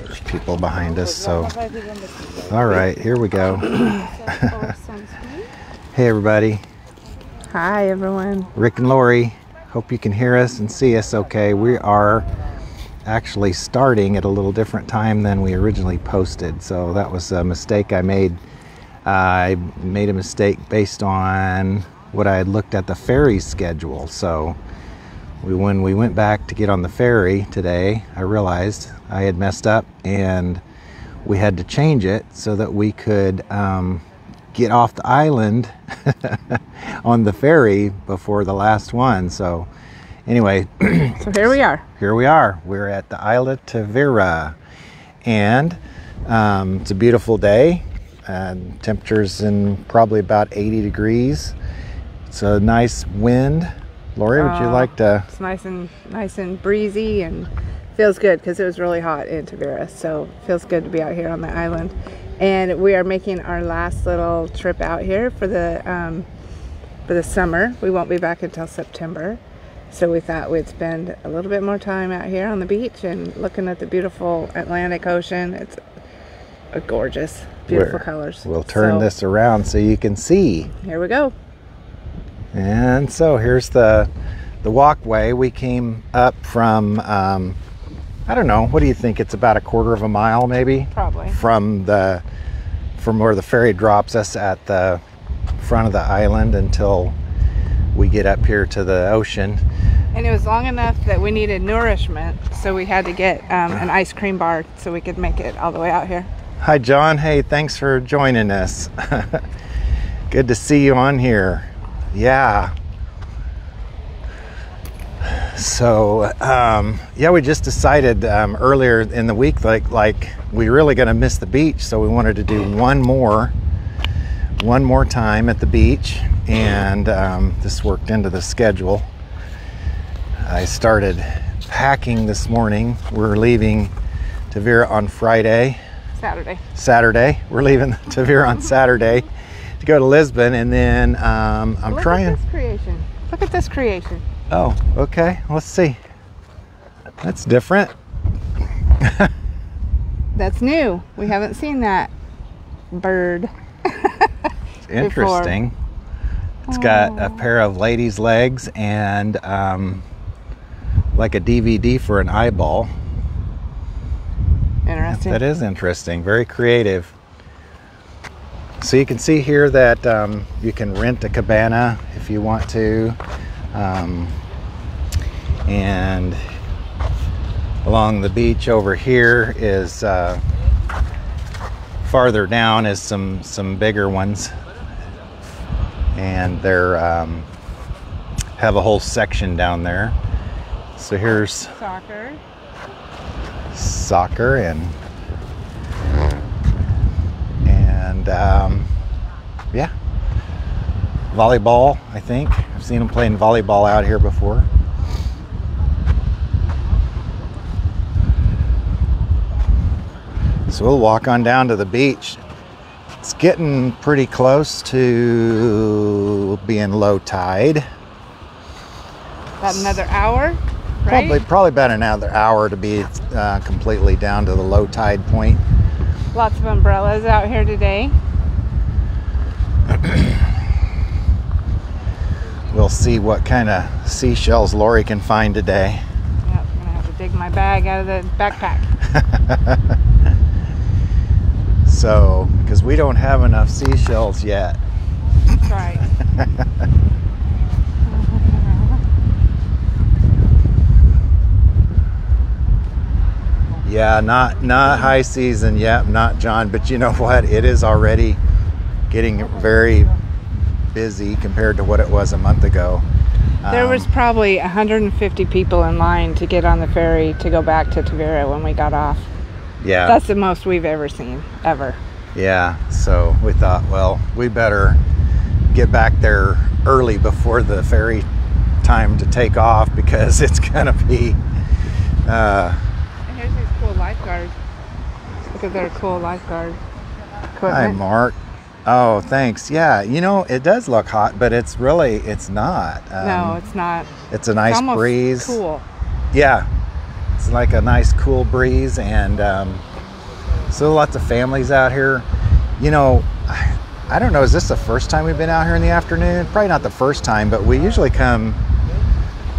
There's people behind us, so all right, here we go. Hey everybody. Hi everyone. Rick and Lori, hope you can hear us and see us okay. We are actually starting at a little different time than we originally posted, so that was a mistake I made. I made a mistake based on what I had looked at the ferry schedule. So when we went back to get on the ferry today, I realized I had messed up and we had to change it so that we could get off the island on the ferry before the last one. So anyway, so here we are. Here we are. We're at the Isla de Tavira, and it's a beautiful day. Temperatures in probably about 80 degrees. It's a nice wind. Lori, would you like to? It's nice and breezy, and feels good because it was really hot in Tavira, so it feels good to be out here on the island. And we are making our last little trip out here for the summer. We won't be back until September, so we thought we'd spend a little bit more time out here on the beach and looking at the beautiful Atlantic Ocean. It's a gorgeous, beautiful colors. We'll turn this around so you can see. Here we go. And so here's the walkway. We came up from I don't know, what do you think? It's about a quarter of a mile maybe? Probably. From where the ferry drops us at the front of the island until we get up here to the ocean. And it was long enough that we needed nourishment, so we had to get an ice cream bar so we could make it all the way out here. Hi John, hey, thanks for joining us. Good to see you on here. Yeah. So yeah, we just decided earlier in the week like we really gonna miss the beach, so we wanted to do one more time at the beach, and this worked into the schedule. I started packing this morning. We're leaving Tavira on Friday. Saturday. We're leaving Tavira on Saturday to go to Lisbon, and then I'm trying. Look at this creation. Look at this creation. Oh, okay. Let's see. That's different. That's new. We haven't seen that bird. It's interesting. It's got a pair of ladies' legs and like a DVD for an eyeball. Interesting. That is interesting. Very creative. So you can see here that you can rent a cabana if you want to. And along the beach over here is farther down is some bigger ones, and they're have a whole section down there. So here's soccer and yeah, volleyball. I think I've seen them playing volleyball out here before. So we'll walk on down to the beach. It's getting pretty close to being low tide. About another hour, right? Probably about another hour to be completely down to the low tide point. Lots of umbrellas out here today. We'll see what kind of seashells Lori can find today. Yep, I'm gonna have to dig my bag out of the backpack. So, because we don't have enough seashells yet. That's right. Yeah, not high season yet, not John, but you know what? It is already getting very busy compared to what it was a month ago. There was probably 150 people in line to get on the ferry to go back to Tavira when we got off. Yeah. That's the most we've ever seen, ever. Yeah, so we thought, well, we better get back there early before the ferry time to take off, because it's gonna be and here's these cool lifeguards. Look at their cool lifeguard equipment. Hi, Mark. Oh, thanks. Yeah, you know, it does look hot, but it's not. No, it's not. It's a nice breeze. Cool. Yeah, It's like a nice cool breeze, and so lots of families out here. You know, I don't know, is this the first time we've been out here in the afternoon? Probably not the first time, but we usually come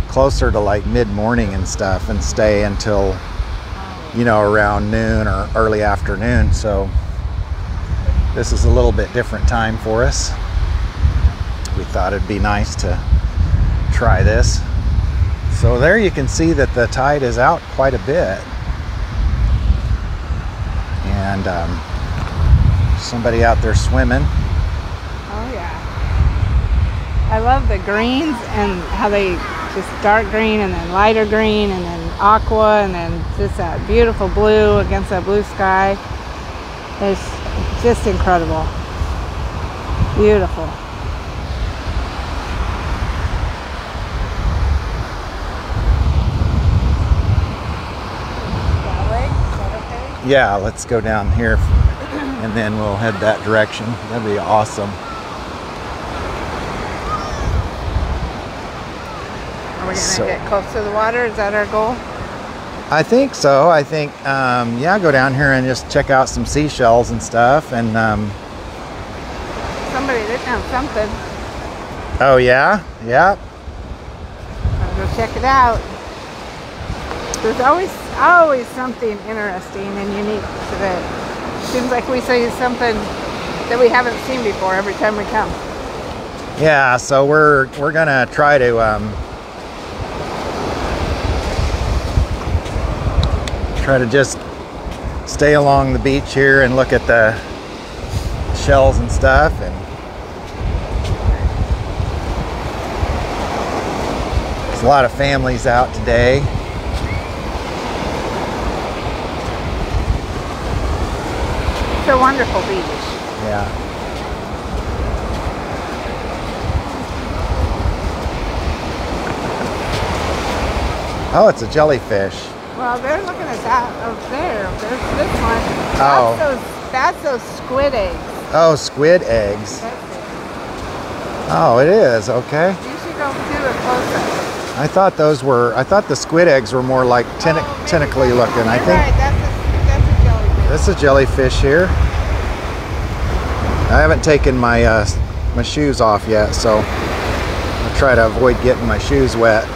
closer to like mid-morning and stuff and stay until, you know, around noon or early afternoon. So this is a little bit different time for us. We thought it'd be nice to try this. So there you can see that the tide is out quite a bit. And somebody out there swimming. Oh yeah. I love the greens and how they just dark green and then lighter green and then aqua and then just that beautiful blue against that blue sky. It's just incredible. Beautiful. Yeah, let's go down here and then we'll head that direction. That'd be awesome. Are we gonna get close to the water? Is that our goal? I think so. I think, yeah, go down here and just check out some seashells and stuff. And somebody, they found something. oh yeah, yeah. I'll go check it out. There's always something interesting and unique to it. Seems like we see something that we haven't seen before every time we come. Yeah, so we're gonna try to just stay along the beach here and look at the shells and stuff. And there's a lot of families out today. It's a wonderful beach. Yeah. Oh, it's a jellyfish. Well, they're looking at that over there. There's this one. Oh. That's those squid eggs. Oh, squid eggs. That's it. Oh, it is. Okay. You should go do a close-up. I thought the squid eggs were more like tentacly looking. I You're think. right. That's a jellyfish. This is a jellyfish here. I haven't taken my my shoes off yet, so I'll try to avoid getting my shoes wet.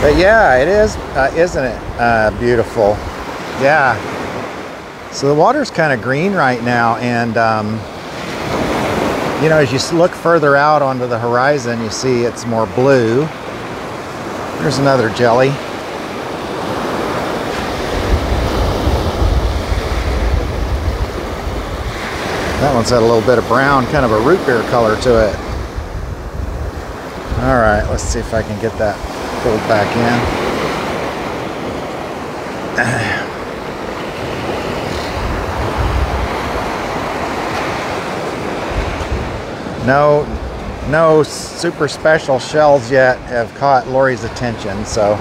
But yeah, it is, isn't it beautiful? Yeah. So the water's kind of green right now, and you know, as you look further out onto the horizon, you see it's more blue. There's another jelly. That one's had a little bit of brown, kind of a root beer color to it. All right, let's see if I can get that pulled back in. No super special shells yet have caught Lori's attention. So,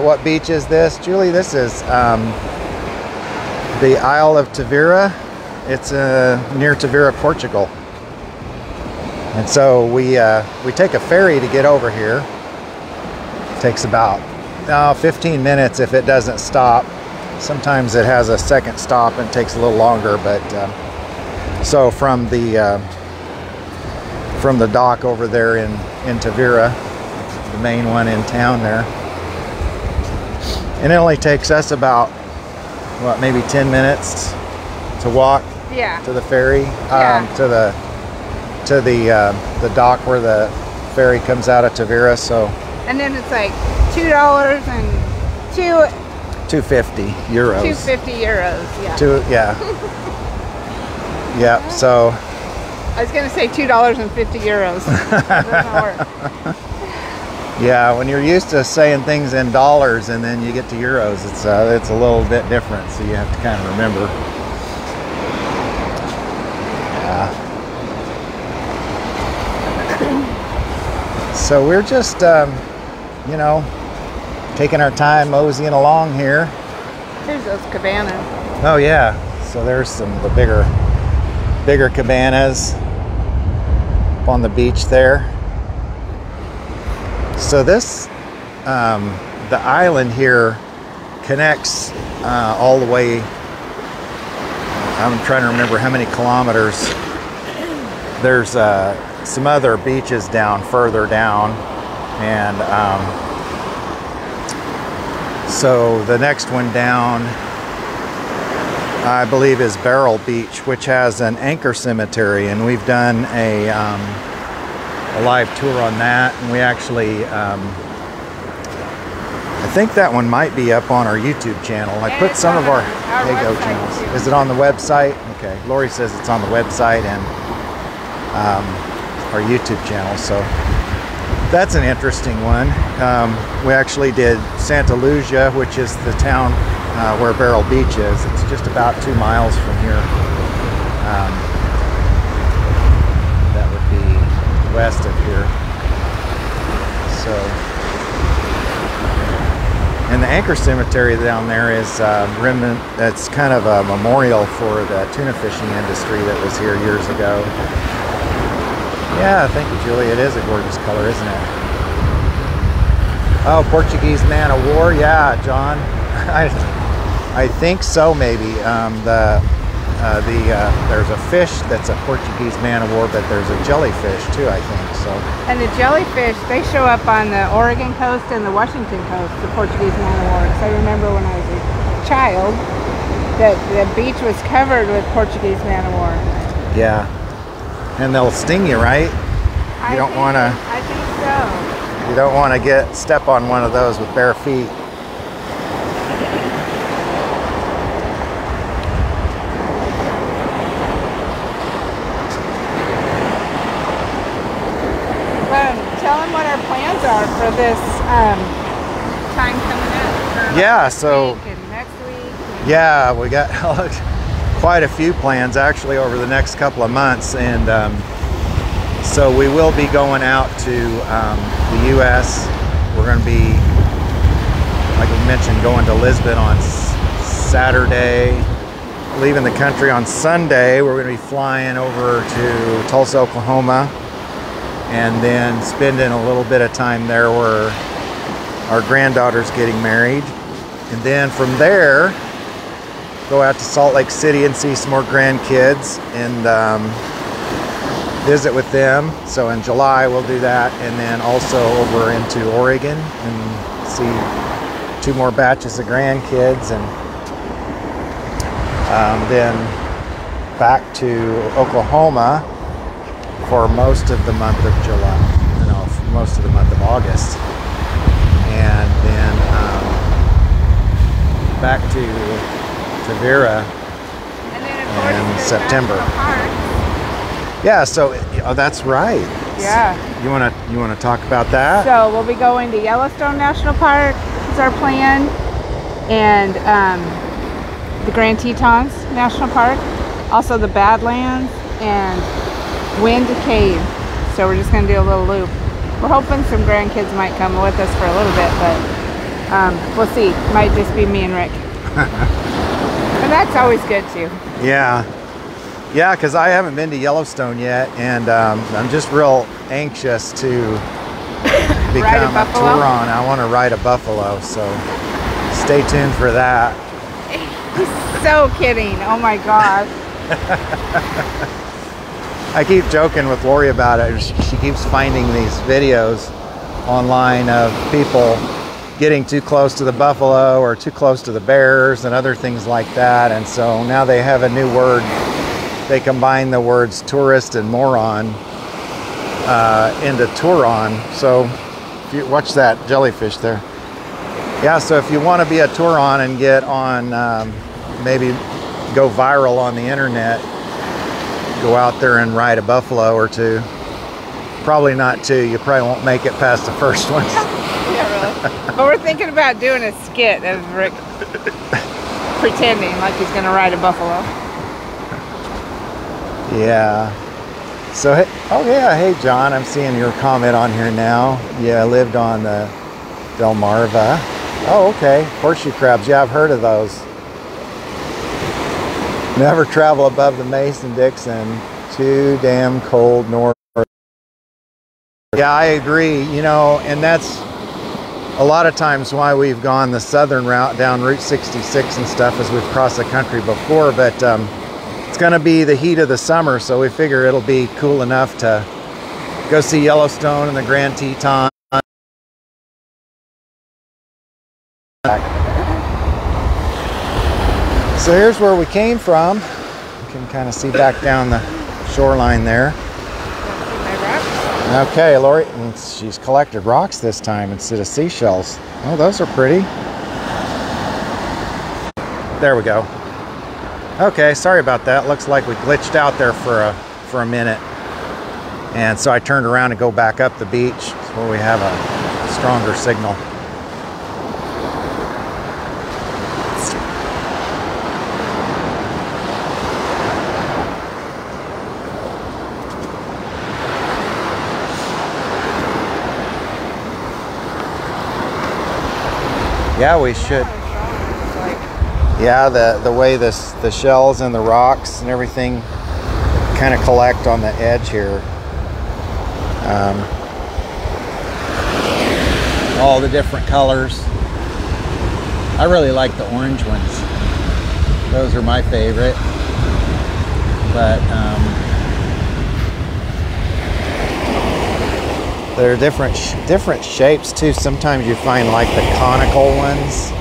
what beach is this, Julie? This is the Isle of Tavira. It's near Tavira, Portugal. And so we take a ferry to get over here. It takes about 15 minutes if it doesn't stop. Sometimes it has a second stop and takes a little longer, but so from the dock over there in Tavira, the main one in town there, and it only takes us about what, maybe 10 minutes to walk to the ferry, to the dock where the ferry comes out of Tavira. So, and then it's like $2 and €2.50. 250 euros. Yeah. Yep. So I was gonna say $2.50. Doesn't work. Yeah, when you're used to saying things in dollars and then you get to euros, it's a little bit different. So you have to kind of remember. So we're just, you know, taking our time moseying along here. Here's those cabanas. Oh yeah, so there's some of the bigger cabanas up on the beach there. So this the island here connects all the way. I'm trying to remember how many kilometers. There's some other beaches down further down, and so the next one down, I believe, is Barrel Beach, which has an anchor cemetery, and we've done a live tour on that, and we actually I think that one might be up on our YouTube channel. I put some of our Pago channels. Is it on the website? Okay, Lori says it's on the website and our YouTube channel, so that's an interesting one. We actually did Santa Lucia, which is the town where Barrel Beach is. It's just about 2 miles from here. That would be west of here. So, and the anchor cemetery down there is remnant. That's kind of a memorial for the tuna fishing industry that was here years ago. Yeah, thank you, Julie. It is a gorgeous color, isn't it? Oh, Portuguese man of war. Yeah, John. I think so, maybe. There's a fish that's a Portuguese man of war, but there's a jellyfish too, I think. So. And the jellyfish, they show up on the Oregon coast and the Washington coast, the Portuguese man of war. So I remember when I was a child, that the beach was covered with Portuguese man of war. Yeah, and they'll sting you, right? You don't want to. I think so. You don't want to step on one of those with bare feet. Tell them what our plans are for this time coming up. Yeah, so and next week. Yeah, we got quite a few plans actually over the next couple of months, and so we will be going out to the U.S. We're going to be, like we mentioned, going to Lisbon on Saturday, leaving the country on Sunday. We're going to be flying over to Tulsa, Oklahoma, and then spending a little bit of time there where our granddaughter's getting married. And then from there, go out to Salt Lake City and see some more grandkids and visit with them. So in July we'll do that, and then also over into Oregon and see 2 more batches of grandkids, and then back to Oklahoma for most of the month of July, for most of the month of August, and then back to Tavira in September. Yeah, so that's right. Yeah. You wanna talk about that? So we'll be going to Yellowstone National Park is our plan, and the Grand Tetons National Park, also the Badlands and Wind Cave. So we're just gonna do a little loop. We're hoping some grandkids might come with us for a little bit, but we'll see. Might just be me and Rick. But that's always good too. Yeah, because I haven't been to Yellowstone yet, and I'm just real anxious to become a Turon. I want to ride a buffalo, so stay tuned for that. He's so kidding. Oh my gosh. I keep joking with Lori about it. She keeps finding these videos online of people getting too close to the buffalo or too close to the bears and other things like that. And so now they have a new word. They combine the words tourist and moron into Turon. So if you watch that jellyfish there. Yeah, so if you want to be a Turon and get on, maybe go viral on the internet, go out there and ride a buffalo or 2. Probably not 2. You probably won't make it past the first one. Yeah, really. But we're thinking about doing a skit of Rick pretending like he's going to ride a buffalo. Yeah. So, hey John, I'm seeing your comment on here now. Yeah, I lived on the Delmarva. Oh, okay. Horseshoe crabs. Yeah, I've heard of those. Never travel above the Mason-Dixon. Too damn cold north. Yeah, I agree. And that's a lot of times why we've gone the southern route down Route 66 and stuff is we've crossed the country before, but it's going to be the heat of the summer, so we figure it'll be cool enough to go see Yellowstone and the Grand Teton. So here's where we came from. You can kind of see back down the shoreline there. Okay, Lori, and she's collected rocks this time instead of seashells. Oh, those are pretty. There we go. Okay, sorry about that. Looks like we glitched out there for a minute. And so I turned around to go back up the beach where we have a stronger signal. Yeah, we should. Yeah, the way the shells and the rocks and everything kind of collect on the edge here. All the different colors. I really like the orange ones. Those are my favorite. But there are different shapes too. Sometimes you find like the conical ones.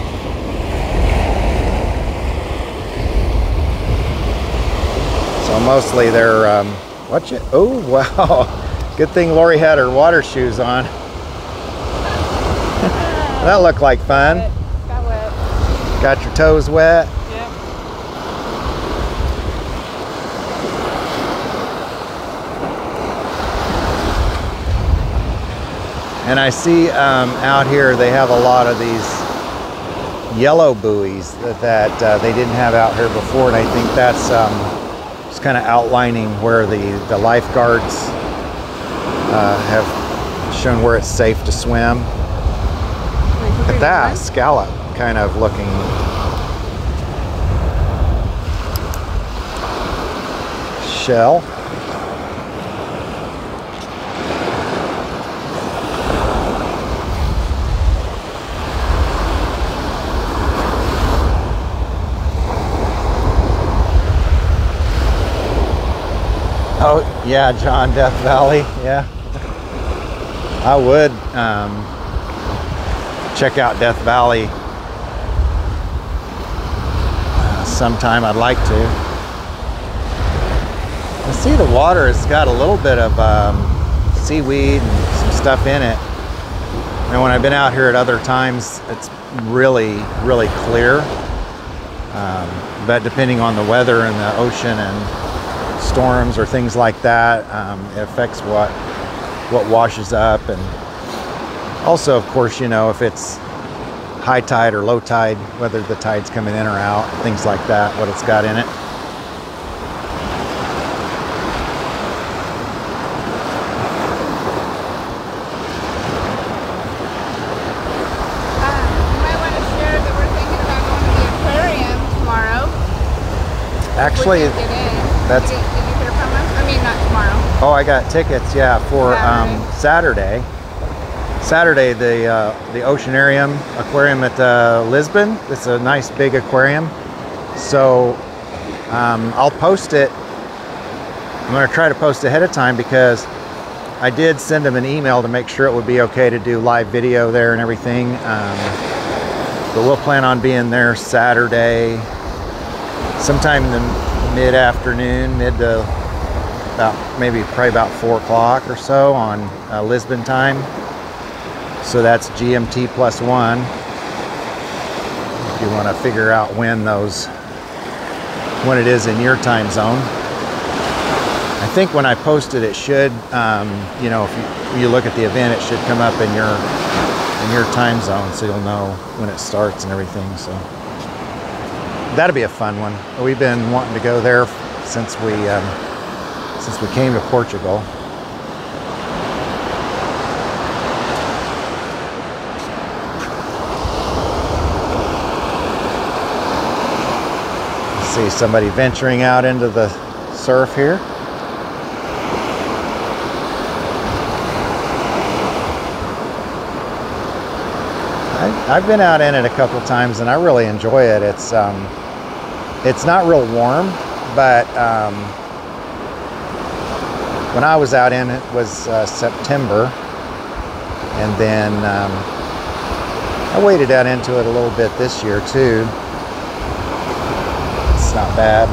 So mostly they're oh wow, good thing Lori had her water shoes on. That looked like fun. Got wet. Got your toes wet? Yep. And I see out here they have a lot of these yellow buoys that they didn't have out here before, and I think that's just kind of outlining where the lifeguards have shown where it's safe to swim. Look at that scallop kind of looking. Shell. Oh yeah, John, Death Valley. Yeah, I would check out Death Valley sometime. I'd like to. I see the water has got a little bit of seaweed and some stuff in it. And when I've been out here at other times, it's really clear. But depending on the weather and the ocean and storms or things like that, it affects what washes up. And also, of course, you know, if it's high tide or low tide, whether the tide's coming in or out, things like that, what it's got in it. You might want to share that we're thinking about going to the aquarium tomorrow. Actually, Get in. that's... Did you hear from us? I mean, not tomorrow. Oh, I got tickets, yeah, for Saturday. Saturday, the Oceanarium Aquarium at Lisbon. It's a nice big aquarium. So I'll post it. I'm going to try to post ahead of time because I did send them an email to make sure it would be okay to do live video there and everything. But we'll plan on being there Saturday, sometime in the mid-afternoon, mid to probably about 4 o'clock or so on Lisbon time. So that's GMT +1. If you want to figure out when it is in your time zone. I think when I post it, it should, you know, if you look at the event, it should come up in your time zone, so you'll know when it starts and everything. So that'll be a fun one. We've been wanting to go there since we came to Portugal. See somebody venturing out into the surf here. I've been out in it a couple times and I really enjoy it. It's not real warm, but when I was out in it was September, and then I waded out into it a little bit this year too. It's not bad.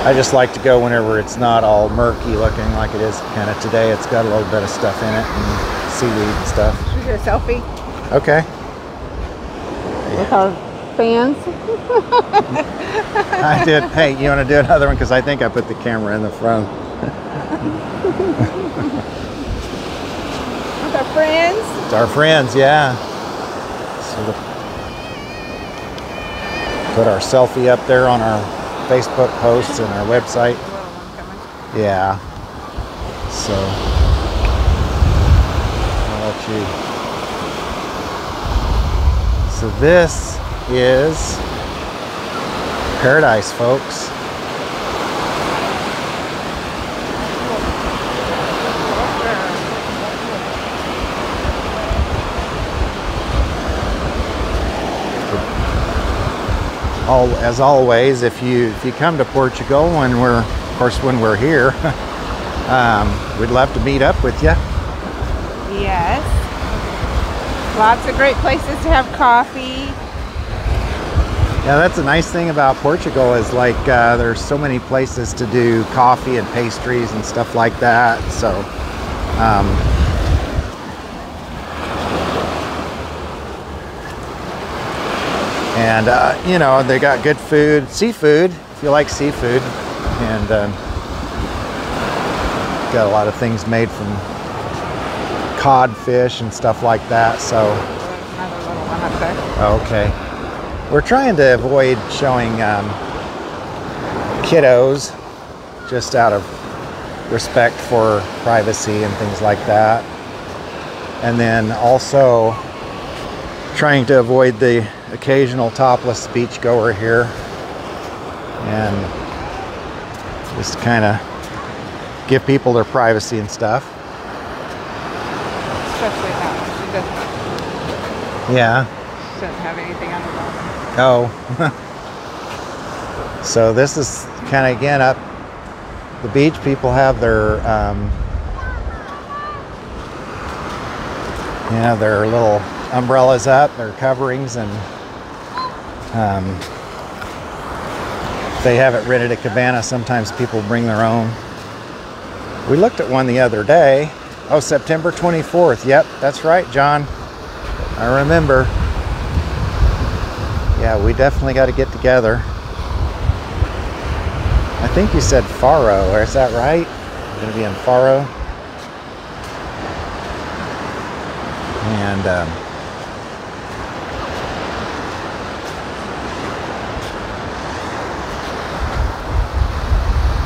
I just like to go whenever it's not all murky looking like it is kind of today. It's got a little bit of stuff in it and seaweed and stuff. Should we do a selfie? Okay. With our fans? I did. Hey, you want to do another one? Because I think I put the camera in the front. With our friends? It's our friends, yeah. So put our selfie up there on our Facebook posts and our website. Yeah. So I'll let you. So this is paradise, folks. As always, if you come to Portugal when we're here, we'd love to meet up with you. Yes. Lots of great places to have coffee. Yeah, that's a nice thing about Portugal is like there's so many places to do coffee and pastries and stuff like that. So and you know, they got good food, seafood, if you like seafood, and got a lot of things made from codfish and stuff like that. So Another little one up there. okay, we're trying to avoid showing kiddos, just out of respect for privacy and things like that, and then also trying to avoid the occasional topless beachgoer here, and just kind of give people their privacy and stuff. Especially that one. Yeah. She doesn't have anything on her bottom. Oh. So this is kind of, again, up the beach. People have their their little umbrellas up, their coverings, and they have it rented at Cabana. Sometimes people bring their own. We looked at one the other day. Oh, September 24th. Yep, that's right, John. I remember. Yeah, we definitely got to get together. I think you said Faro, or is that right? Going to be in Faro. And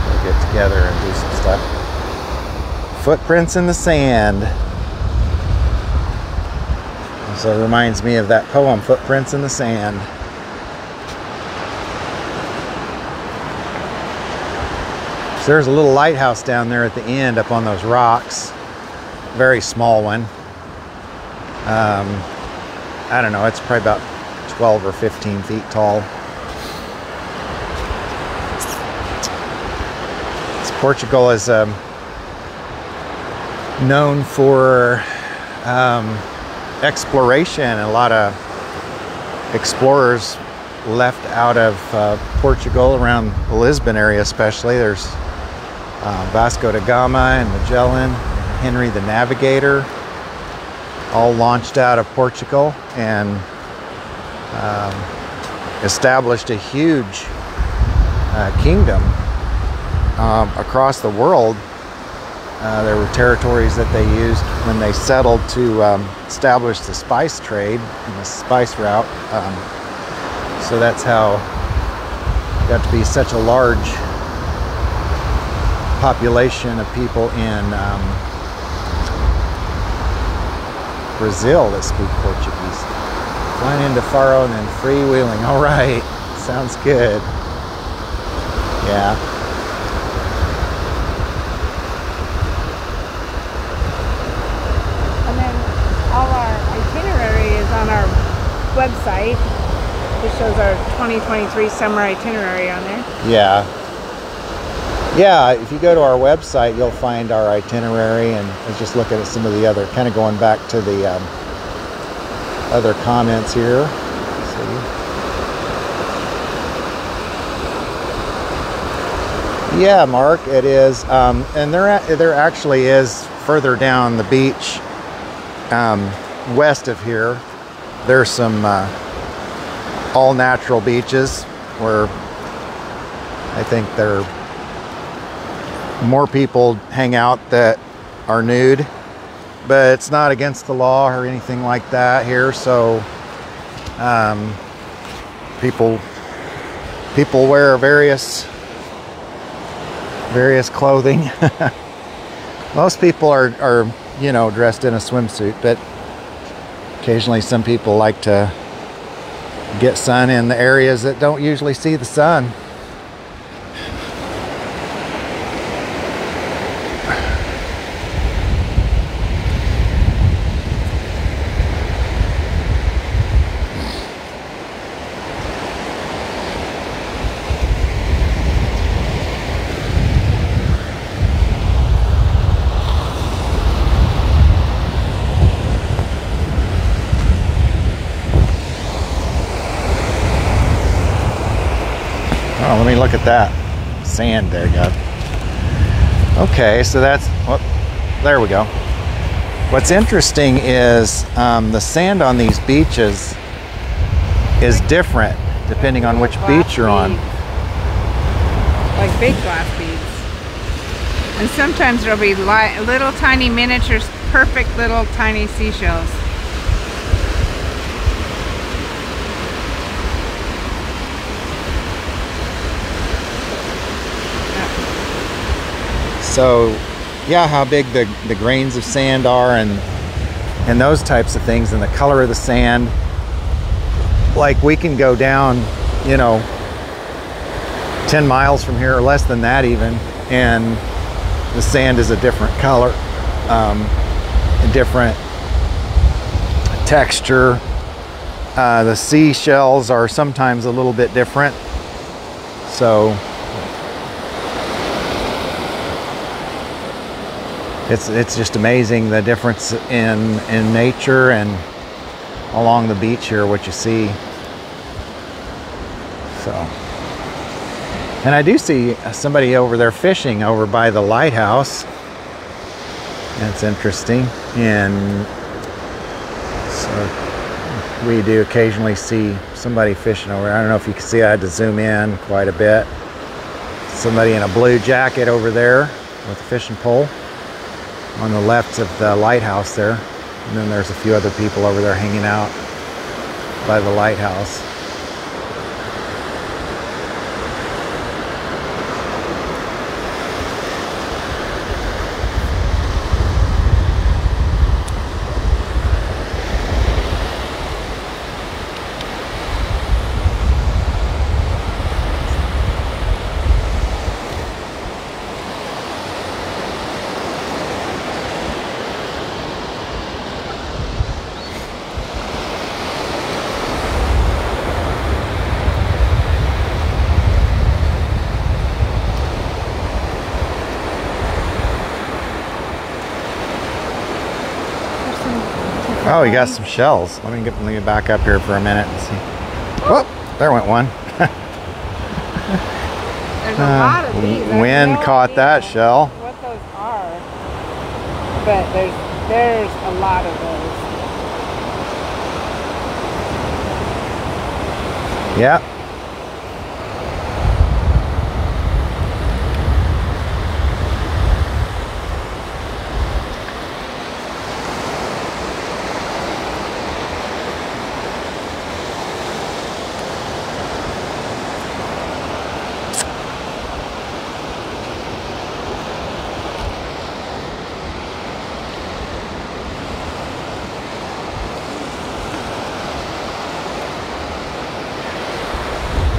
we'll get together and do some stuff. Footprints in the sand. So it reminds me of that poem, Footprints in the Sand. So there's a little lighthouse down there at the end up on those rocks. Very small one. I don't know, it's probably about 12 or 15 feet tall. Portugal is known for exploration, and a lot of explorers left out of Portugal around the Lisbon area especially. There's Vasco da Gama and Magellan, Henry the Navigator, all launched out of Portugal and established a huge kingdom across the world. There were territories that they used when they settled to establish the spice trade and the spice route. So that's how it got to be such a large population of people in Brazil that speak Portuguese. Flying into Faro and then freewheeling. All right, sounds good. Yeah. And then all our itinerary website. It shows our 2023 summer itinerary on there. Yeah. Yeah, if you go to our website, you'll find our itinerary, and let's just look at some of the other, kind of going back to the other comments here. Let's see. Yeah, Mark, it is. And there actually is further down the beach, west of here, there's some all natural beaches where I think there more people hang out that are nude, but it's not against the law or anything like that here. So people wear various clothing. Most people are you know, dressed in a swimsuit, but occasionally some people like to get sun in the areas that don't usually see the sun. Oh, let me look at that sand there, God. Okay, so that's, well, there we go. What's interesting is the sand on these beaches is different depending on which beach you're on. Like big glass beads. And sometimes there'll be little tiny miniatures, perfect little tiny seashells. So yeah, how big the grains of sand are and those types of things, and the color of the sand. Like we can go down, you know, 10 miles from here or less than that even, and the sand is a different color, a different texture. The seashells are sometimes a little bit different. So it's just amazing the difference in nature and along the beach here, what you see. So, and I do see somebody over there fishing over by the lighthouse. That's interesting. And so we do occasionally see somebody fishing over there. I don't know if you can see, I had to zoom in quite a bit. Somebody in a blue jacket over there with a fishing pole on the left of the lighthouse there. And then there's a few other people over there hanging out by the lighthouse. Oh, you got some shells. Let me back up here for a minute and see. Oh, there went one. There's a lot of these. Wind caught that shell. What those are, but there's a lot of those. Yeah.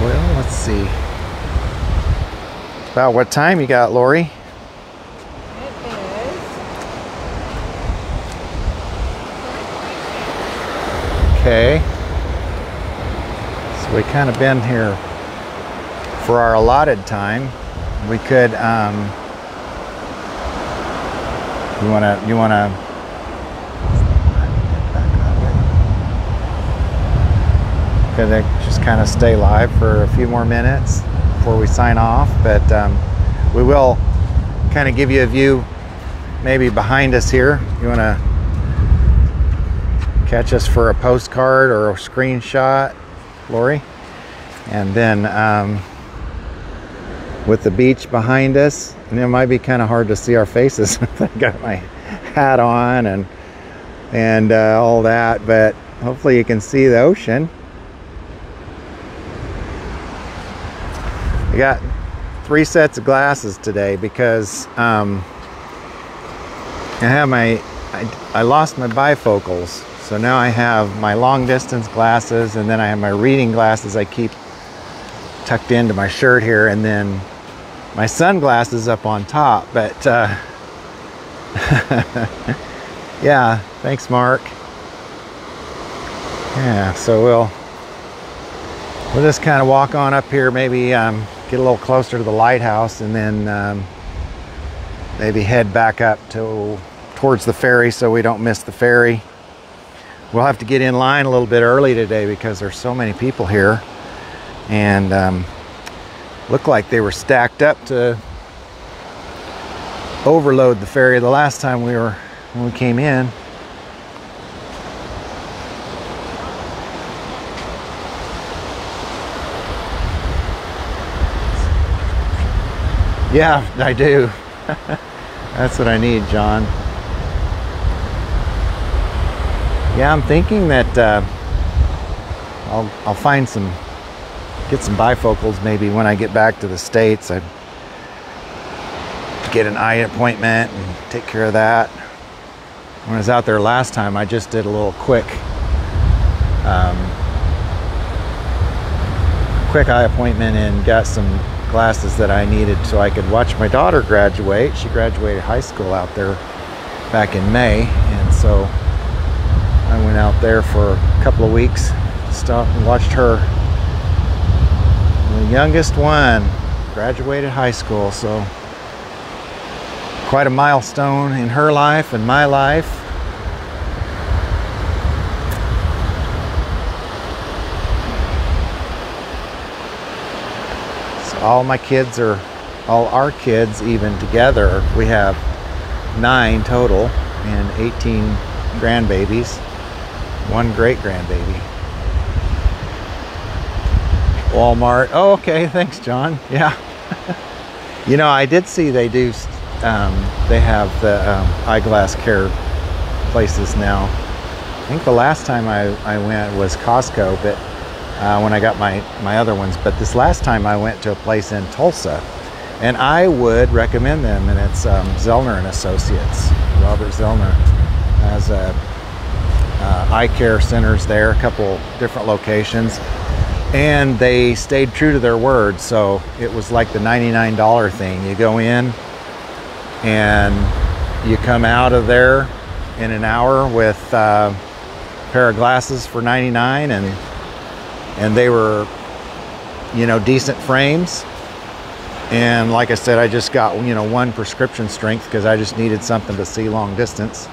Well, let's see. About what time you got, Lori? It is. Okay. So we kind of been here for our allotted time. We could, you wanna could just kind of stay live for a few more minutes before we sign off, but we will kind of give you a view maybe behind us here. You want to catch us for a postcard or a screenshot, Lori? And then with the beach behind us, and it might be kind of hard to see our faces. I got my hat on and all that, but hopefully you can see the ocean. I got 3 sets of glasses today because I lost my bifocals, so now I have my long distance glasses, and then I have my reading glasses I keep tucked into my shirt here, and then my sunglasses up on top. But yeah, thanks Mark. Yeah, so we'll just kind of walk on up here, maybe get a little closer to the lighthouse, and then maybe head back up towards the ferry so we don't miss the ferry. We'll have to get in line a little bit early today because there's so many people here, and looked like they were stacked up to overload the ferry the last time when we came in. Yeah, I do. That's what I need, John. Yeah, I'm thinking that I'll get some bifocals maybe when I get back to the States. I get an eye appointment and take care of that. When I was out there last time, I just did a little quick eye appointment and got some glasses that I needed so I could watch my daughter graduate. She graduated high school out there back in May, and so I went out there for a couple of weeks, stopped and watched her. The youngest one graduated high school, so quite a milestone in her life and my life. All our kids even together, we have 9 total and 18 grandbabies, 1 great grandbaby. Walmart. Oh, okay, thanks John. Yeah. You know, I did see they do they have the eyeglass care places now. I think the last time I went was Costco, but when I got my other ones, but this last time I went to a place in Tulsa, and I would recommend them, and it's Zellner and Associates. Robert Zellner has eye care centers there, a couple different locations, and they stayed true to their word. So it was like the $99 thing. You go in and you come out of there in an hour with a pair of glasses for $99, and they were, you know, decent frames. And like I said, I just got, you know, 1 prescription strength because I just needed something to see long distance.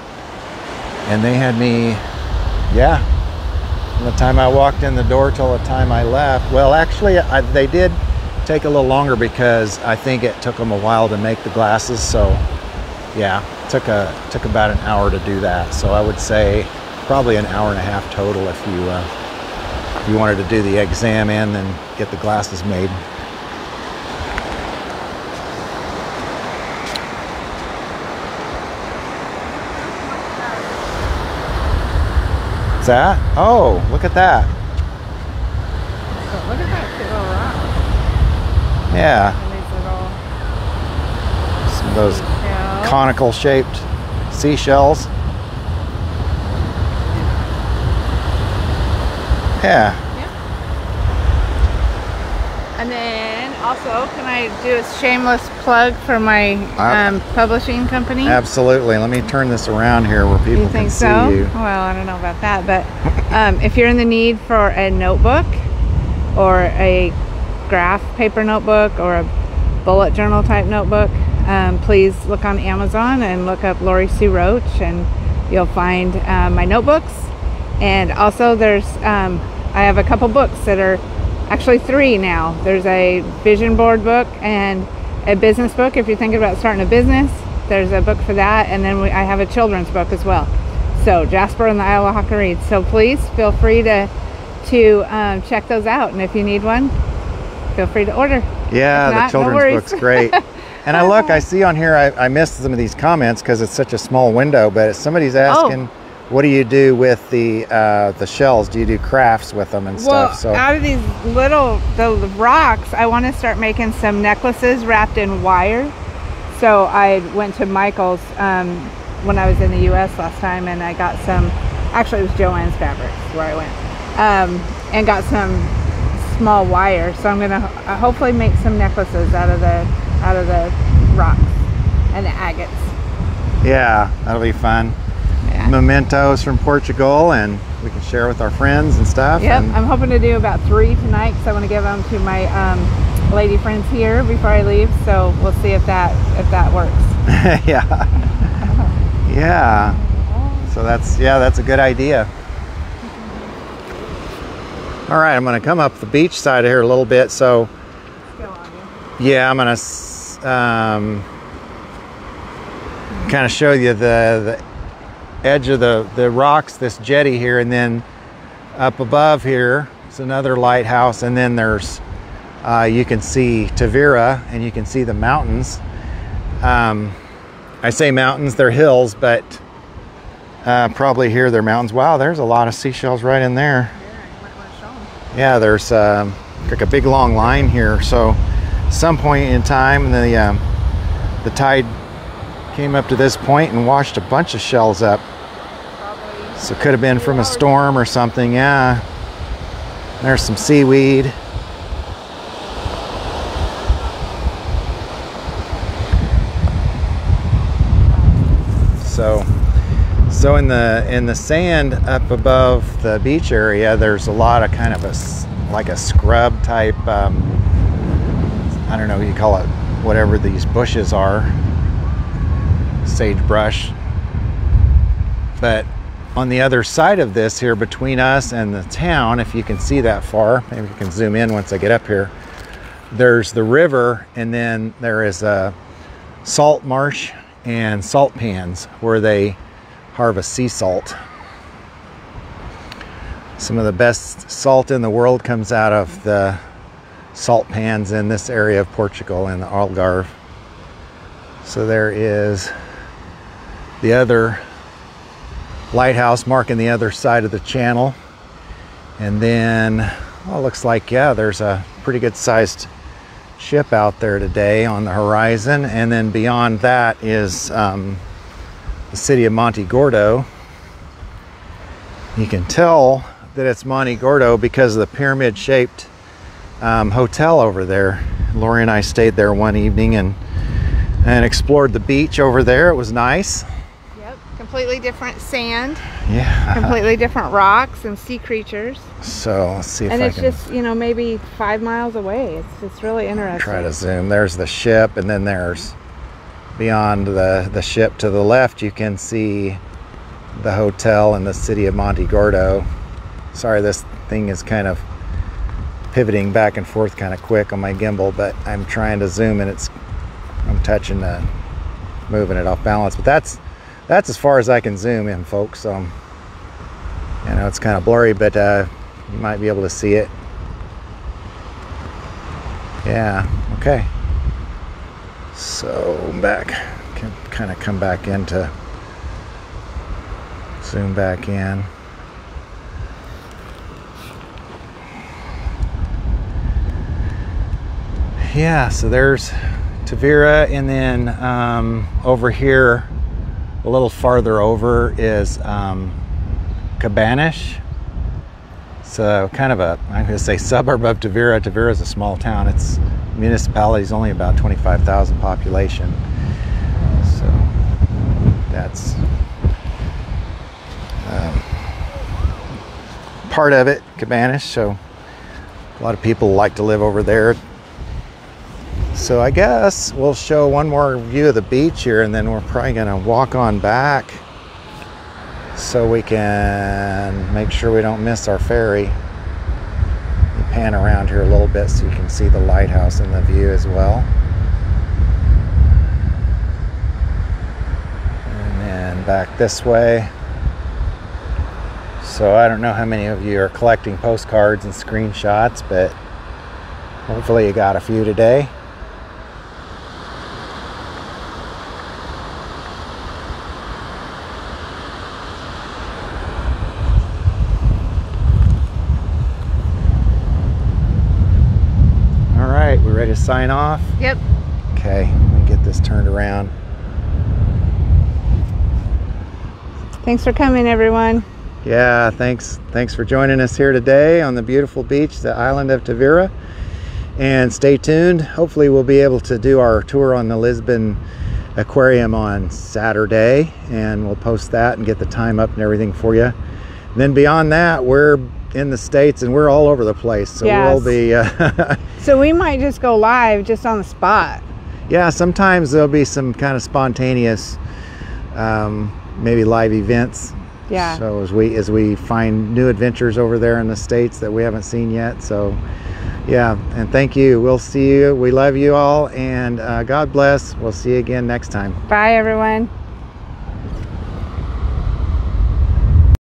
And they had me, yeah, from the time I walked in the door till the time I left. Well, actually, they did take a little longer because I think it took them a while to make the glasses. So yeah, it took about an hour to do that. So I would say probably an hour and a half total if you wanted to do the exam and then get the glasses made. What's that? Oh, look at that. So look at that little rock. Yeah. And these little Some of those conical shaped seashells. Yeah. And then also, can I do a shameless plug for my publishing company? Absolutely. Let me turn this around here where people can see you. Well, I don't know about that, but if you're in the need for a notebook, or a graph paper notebook or a bullet journal type notebook, please look on Amazon and look up Lori Sue Roach, and you'll find my notebooks. And also there's I have a couple books that are actually 3 now. There's a vision board book and a business book. If you're thinking about starting a business, there's a book for that. And then I have a children's book as well. So Jasper and the Isle of Hawker Reads. So please feel free to check those out. And if you need one, feel free to order. Yeah, not, the children's no book's great. And I see on here, I missed some of these comments because it's such a small window, but somebody's asking, what do you do with the shells? Do you do crafts with them and stuff? So out of these the rocks, I want to start making some necklaces wrapped in wire. So I went to Michael's when I was in the U.S. last time, and I got some, actually it was Joann's Fabrics where I went, and got some small wire. So I'm gonna hopefully make some necklaces out of the rocks and the agates. Yeah, that'll be fun. Yeah. Mementos from Portugal, and we can share with our friends and stuff. Yep, and I'm hoping to do about 3 tonight because I want to give them to my lady friends here before I leave. So we'll see if that works. Yeah. Yeah. So that's a good idea. All right, I'm going to come up the beach side here a little bit. So yeah, I'm going to kind of show you the edge of the rocks, this jetty here, and then up above here is another lighthouse, and then there's you can see Tavira, and you can see the mountains. I say mountains, they're hills, but probably here they're mountains. Wow, there's a lot of seashells right in there. Yeah, there's like a big long line here. So some point in time the tide came up to this point and washed a bunch of shells up. So it could have been from a storm or something. Yeah, there's some seaweed. So in the sand up above the beach area, there's a lot of kind of like a scrub type, I don't know what you call it, whatever these bushes are, sagebrush. But on the other side of this here, between us and the town, if you can see that far, maybe you can zoom in once I get up here, there's the river, and then there is a salt marsh and salt pans where they harvest sea salt. Some of the best salt in the world comes out of the salt pans in this area of Portugal, in the Algarve. So there is the other lighthouse marking the other side of the channel, and then well, it looks like, yeah, there's a pretty good sized ship out there today on the horizon, and then beyond that is the city of Monte Gordo. You can tell that it's Monte Gordo because of the pyramid shaped hotel over there. Lori and I stayed there one evening and explored the beach over there. It was nice. Yep, completely different sand. Yeah. Completely different rocks and sea creatures. So let's see if I can. And it's just, you know, maybe 5 miles away. It's really interesting. Try to zoom. There's the ship, and then there's beyond the ship to the left, you can see the hotel and the city of Monte Gordo. Sorry, this thing is kind of pivoting back and forth kind of quick on my gimbal, but I'm trying to zoom, and I'm touching moving it off balance. But that's as far as I can zoom in, folks. So you know, it's kind of blurry, but you might be able to see it. Yeah, okay. So back, can kind of come back into, zoom back in. Yeah, so there's Tavira, and then over here, a little farther over, is Cabanas. So kind of I'm going to say suburb of Tavira. Tavira is a small town. Its municipality is only about 25,000 population. So that's part of it, Cabanas. So A lot of people like to live over there. So I guess we'll show one more view of the beach here, and then we're probably gonna walk on back so we can make sure we don't miss our ferry. Pan around here a little bit so you can see the lighthouse in the view as well. And then back this way. So I don't know how many of you are collecting postcards and screenshots, but hopefully you got a few today. All right, we ready to sign off? Yep. Okay, let me get this turned around. Thanks for coming, everyone. Yeah, thanks for joining us here today on the beautiful beach, the island of Tavira. And stay tuned. Hopefully we'll be able to do our tour on the Lisbon Aquarium on Saturday, and we'll post that and get the time up and everything for you. And then beyond that, we're in the States and we're all over the place, so yes. We'll be so we might just go live just on the spot. Yeah, sometimes there'll be some kind of spontaneous maybe live events. Yeah. So as we find new adventures over there in the States that we haven't seen yet. So yeah, and thank you. We'll see you. We love you all, and God bless. We'll see you again next time. Bye, everyone.